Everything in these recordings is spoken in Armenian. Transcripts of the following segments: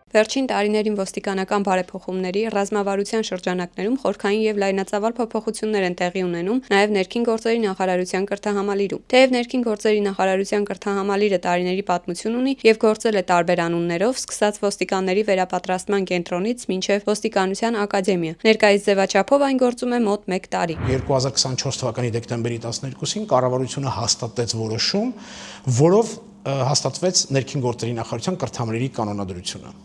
Վերջին տարիներին ոստիկանական բարեփոխումների ռազմավարության շրջանակներում խորքային և լայնածավալ փոփոխություններ են տեղի ունենում նաև ներքին գործերի նախարարության կրթահամալիրում։ Թեև ներքին գործերի նախարարության կրթահամալիրը տարիների պատմություն ունի և գործել է տարբեր անուններով, սկսած ոստիկանների վերապատրաստման կենտրոնից մինչև ոստիկանության ակադեմիա, ներկայիս ձևաչափով այն գործում է մոտ 1 տարի։ 2024 թվականի դեկտեմբերի 12-ին կառավարությունը հաստատեց որոշում, որով հաստատվեց ներքին գործերի նախարարության կրթահամալիրի կանոնադրությունը։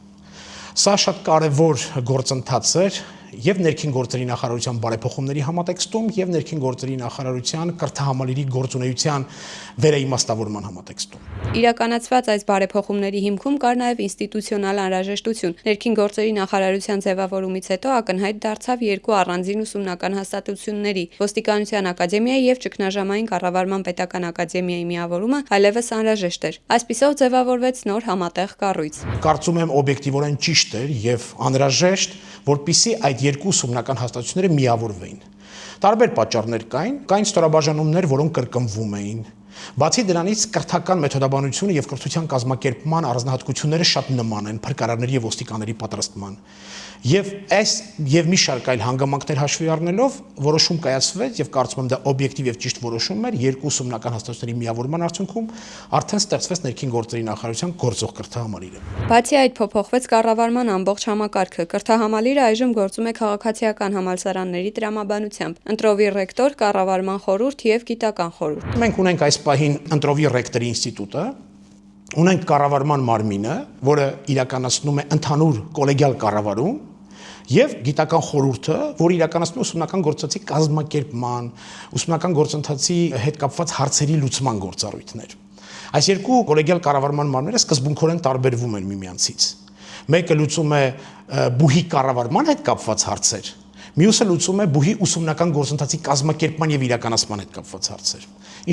Սա շատ կարևոր գործընթաց էր և ներքին գործերի նախարարության բարեփոխումների համատեքստում և ներքին գործերի նախարարության կրթահամալիրի գործունեության վերաիմաստավորման համատեքստում։ Իրականացված այս բարեփոխումների հիմքում կար նաև ինստիտուցիոնալ անհրաժեշտություն։ Ներքին գործերի նախարարության ձևավորումից հետո ակնհայտ դարձավ երկու առանձին ուսումնական հաստատությունների՝ ոստիկանության ակադեմիայի և ճգնաժամային կառավարման պետական ակադեմիայի միավորումը այլևս անհրաժեշտ էր։ Այսպիսով ձևավորվեց նոր համատեղ կառույց։ Կարծում եմ օբյեկտիվորեն ճիշտ էր և անհրաժեշտ, որպեսզի այդ երկու ուսումնական հաստատությունները միավորվեին։ Տարբեր պատճառներ կային ստորաբաժանումներ, որոնք կրկնվում էին։ Բացի դրանից կրթական մեթոդաբանությունը և կրթության կազմակերպման առանձնահատկությունները շատ նման են փրկարարների և ոստիկանների պատրաստման։ Եվ մի շարք այլ հանգամանքներ հաշվի առնելով որոշում կայացվեց և կարծում եմ դա օբյեկտիվ և ճիշտ որոշում էր երկու ուսումնական հաստատությունների միավորման արդյունքում արդեն ստեղծվեց ներքին գործերի նախարարության գործող կրթահամալիրը։ Բացի այդ փոփոխվեց կառավարման ամբողջ համակարգը։ Կրթահամալիրը այժմ գործում է քաղաքացիական համալսարանների տրամաբանությամբ, ընտրովի ռեկտոր, կառավարման խորհուրդ և գիտական խորհուրդ։ Մենք ունենք այս պահին ընտրովի ռեկտորի ինստիտուտը, ունենք կառավարման մարմինը, որը իրականացնում է ընդհանուր կոլեգիալ կառավարում, և գիտական խորհուրդը, որը իրականացնում է ուսումնական գործընթացի կազմակերպման, ուսումնական գործընթացի հետ կապված հարցերի լուծման գործառույթներ։ Այս երկու կոլեգիալ կառավարման մարմինները սկզբունքորեն տարբերվում են միմյանցից։ Մեկը լուծում է բուհի կառավարման հետ կապված հարցեր, մյուսը լուծում է բուհի ուսումնական գործընթացի կազմակերպման և իրականացման հետ կապված հարցեր,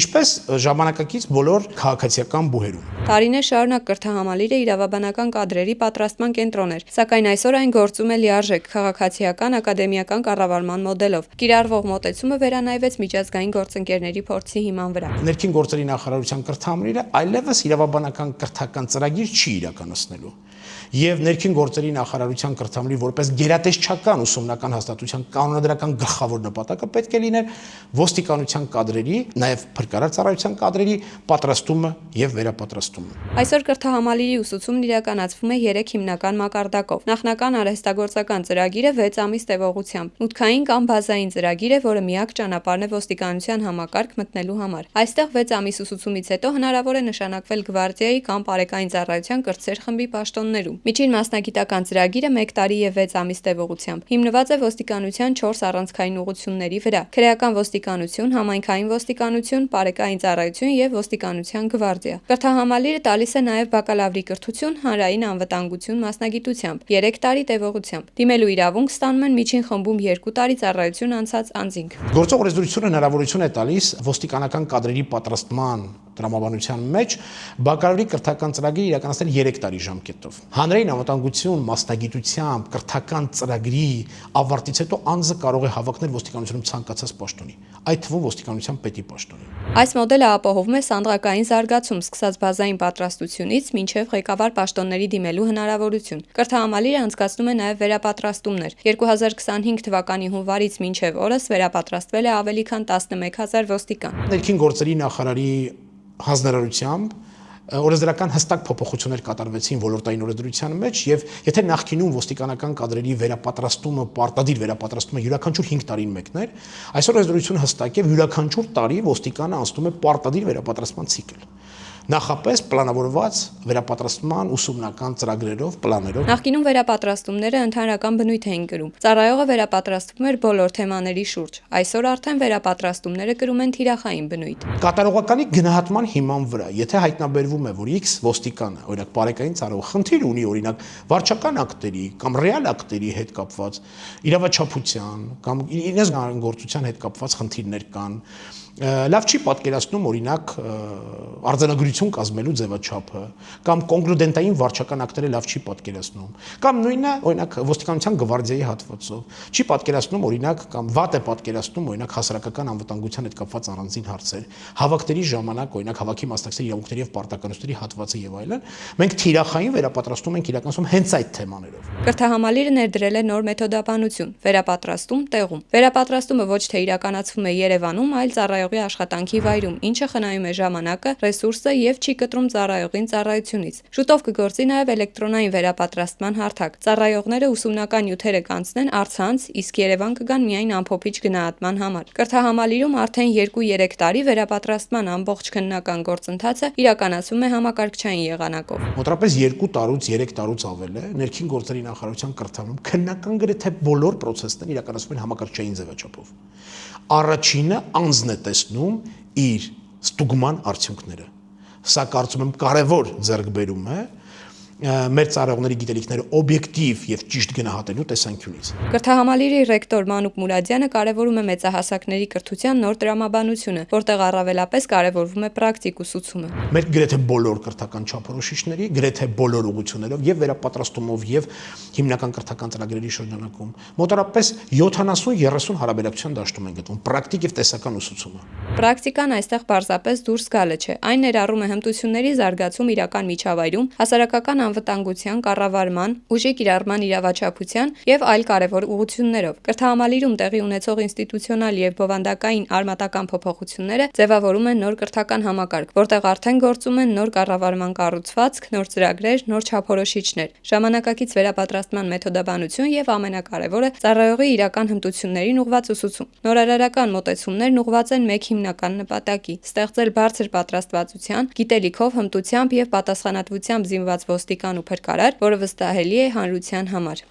ինչպես ժամանակակից բոլոր քաղաքացիական բուհերում։ Տարիներ շարունակ կրթահամալիրը իրավաբանական կադրերի պատրաստման կենտրոն էր, սակայն այսօր այն գործում է լիարժեք քաղաքացիական ակադեմիական կառավարման մոդելով։ Կիրառվող մոտեցումը վերանայվեց միջազգային գործընկերների փորձի հիման վրա։ Ներքին գործերի նախարարության կրթահամալիրը այլևս իրավաբանական կրթական ծրագիր չի իրականացնելու։ Եվ ներքին գործերի նախարարության կրթահամալիրի որպես գերատեսչական ուսումնական հաստատության կանոնադրական գլխավոր նպատակը պետք է լիներ ոստիկանության կադրերի, նաև փրկարար ծառայության կադրերի պատրաստումը և վերապատրաստումը։ Այսօր կրթահամալիրի ուսուցումն իրականացվում է 3 հիմնական մակարդակով։ Նախնական արհեստագործական ծրագիրը 6 ամիս տևողությամբ, մուտքային կամ բազային ծրագիր է, որը միակ ճանապարհն է ոստիկանության համակարգ մտնելու համար։ Այստեղ 6 ամիս ուսուցումից հետո հնարավոր է նշանակվել գվարդիայի կամ պարեկային ծառայության կրտսեր խմբի պաշտոններում։ Միջին մասնագիտական ծրագիրը 1 տարի և 6 ամիս տևողությամբ հիմնված է ոստիկանության 4 առանցքային ուղղությունների վրա՝ քրեական ոստիկանություն, համայնքային ոստիկանություն, պարեկային ծառայություն և ոստիկանության գվարդիա։ Կրթահամալիրը տալիս է նաև բակալավրի կրթություն հանրային անվտանգություն մասնագիտությամբ 3 տարի տևողությամբ։ Դիմելու իրավունք ստանում են միջին խմբում 2 տարի ծառայություն անցած անձինք։ Գործող օրենսդրությունը հնարավորություն է տալիս ոստիկանական կադրերի պատրաստման տրամաբանության մեջ բակալավրի կրթական ծրագիր իրականացնել 3 տարի ժամկետով։ Հանրային անվտանգություն մասնագիտությամբ կրթական ծրագրի ավարտից հետո անձը կարող է հավակնել ոստիկանությունում ցանկացած պաշտոնի, այդ թվում ոստիկանության պետի պաշտոնի։ Այս մոդելը ապահովում է սանդղակային զարգացում, սկսած բազային պատրաստությունից մինչև ղեկավար պաշտոնների դիմելու հնարավորություն։ Կրթահամալիրը անցկացնում է նաև վերապատրաստումներ։ 2025 թվականի հունվարից մինչև օրս վերապատրաստվել է ավելի քան 11,000 ոստիկան։ Ներքին գործերի նախարարի հանձնարարությամբ օրենսդրական հստակ փոփոխություններ կատարվեցին ոլորտային օրենսդրության մեջ եւ եթե նախկինում ոստիկանական կադրերի վերապատրաստումը, պարտադիր վերապատրաստումը յուրաքանչյուր 5 տարին մեկն էր, այսօր օրենսդրությունը հստակ է յուրաքանչյուր տարի ոստիկանը անցնում է պարտադիր վերապատրաստման ցիկլ։ Նախապես պլանավորված վերապատրաստման ուսումնական ծրագրերով, պլաներով։ Նախկինում վերապատրաստումները ընդհանրական բնույթ էին կրում։ Ծառայողը վերապատրաստվում էր բոլոր թեմաների շուրջ։ Այսօր արդեն վերապատրաստումները կրում են թիրախային բնույթ։ Կատարողականի գնահատման հիման վրա, եթե հայտնաբերվում է, որ X ոստիկանը, օրինակ պարեկային ծառայող խնդիր ունի, օրինակ վարչական ակտերի կամ ռեալ ակտերի հետ կապված, իրավաչափության կամ իրենց գործության հետ կապված խնդիրներ կան, լավ չի պատկերացնում օրինակ արձանագրություն ընտրություն կազմելու ձևաչափը, կամ կոնկլուդենտային վարչական ակտերը լավ չի պատկերացնում, կամ նույնը, օրինակ, ոստիկանության գվարդիայի հատվածով չի պատկերացնում, օրինակ, կամ վատ է պատկերացնում, օրինակ, հասարակական անվտանգության հետ կապված առանձին հարցեր, հավաքների ժամանակ, օրինակ, հավաքի մասնակցների իրավունքների եւ պարտականությունների հատվածը եւ այլն, մենք թիրախային վերապատրաստում ենք իրականացում հենց այդ թեմաներով։ Կրթահամալիրը ներդրել է նոր մեթոդաբանություն՝ վերապատրաստում տեղում։ Վերապատրաստումը ոչ թե իրականացվում է Երևանում, այլ ծառայողի աշխատանքի վայրում, ինչը խնայում է ժամանակը, ռեսուրսը եւ չի կտրում ծառայողին ծառայությունից։ Շուտով կգործի նաեւ էլեկտրոնային վերապատրաստման հարթակ։ Ծառայողները ուսումնական նյութերը կանցնեն առցանց, իսկ Երևան կգան միայն ամփոփիչ գնահատման համար։ Կրթահամալիրում արդեն 2-3 տարի վերապատրաստման ամբողջ քննական գործընթացը իրականացվում է համակարգչային եղանակով։ Մոտավորապես 2 տարուց 3 տարուց ավել է ներքին գործերի նախարարության կրթանում քննական գրեթե բոլոր process-ները իրականացվում են համակարգչային ձևաչափով։ Առաջինը անձն է տեսնում իր ստուգման արդյունքները։ Սա կարծում եմ կարևոր ձեռքբերում է մեր ծառայողների գիտելիքները օբյեկտիվ եւ ճիշտ գնահատելու տեսանկյունից։ Կրթահամալիրի ռեկտոր Մանուկ Մուրադյանը կարևորում է մեծահասակների կրթության նոր տրամաբանությունը, որտեղ առավելապես կարևորվում է պրակտիկ ուսուցումը։ Մեր գրեթե բոլոր կրթական չափորոշիչների, գրեթե բոլոր ուղղություններով եւ վերապատրաստումով եւ հիմնական կրթական ծրագրերի շրջանակում մոտավորապես 70-30 հարաբերակցության դաշտում են գտնվում պրակտիկ եւ տեսական ուսուցումը։ Պրակտիկան այստեղ պարզապես դուրս գալը չէ, այն ներառում է հմտությունների զարգացում իրական միջավայրում, հասարակական անվտանգության կառավարման, ուժի կիրառման իրավաչափության եւ այլ կարևոր ուղղություններով։ Կրթահամալիրում տեղի ունեցող ինստիտուցիոնալ եւ բովանդակային արմատական փոփոխությունները ձևավորում են նոր կրթական համակարգ, որտեղ արդեն գործում են նոր կառավարման կառուցվածք, նոր ծրագրեր, նոր չափորոշիչներ, ժամանակակից վերապատրաստման մեթոդաբանություն եւ ամենակարևորը ծառայողի իրական հմտություններին ուղղված ուսուցում։ Նորարարական մոտեցումներն ուղղված են մեկ հիմնական նպատակի՝ ստեղծել բարձր պատրաստվածության, գիտելիքով, հմտությամբ եւ պատասխանատվությամբ զինված ոստիկան ու փրկարար, որը վստահելի է հանրության համար։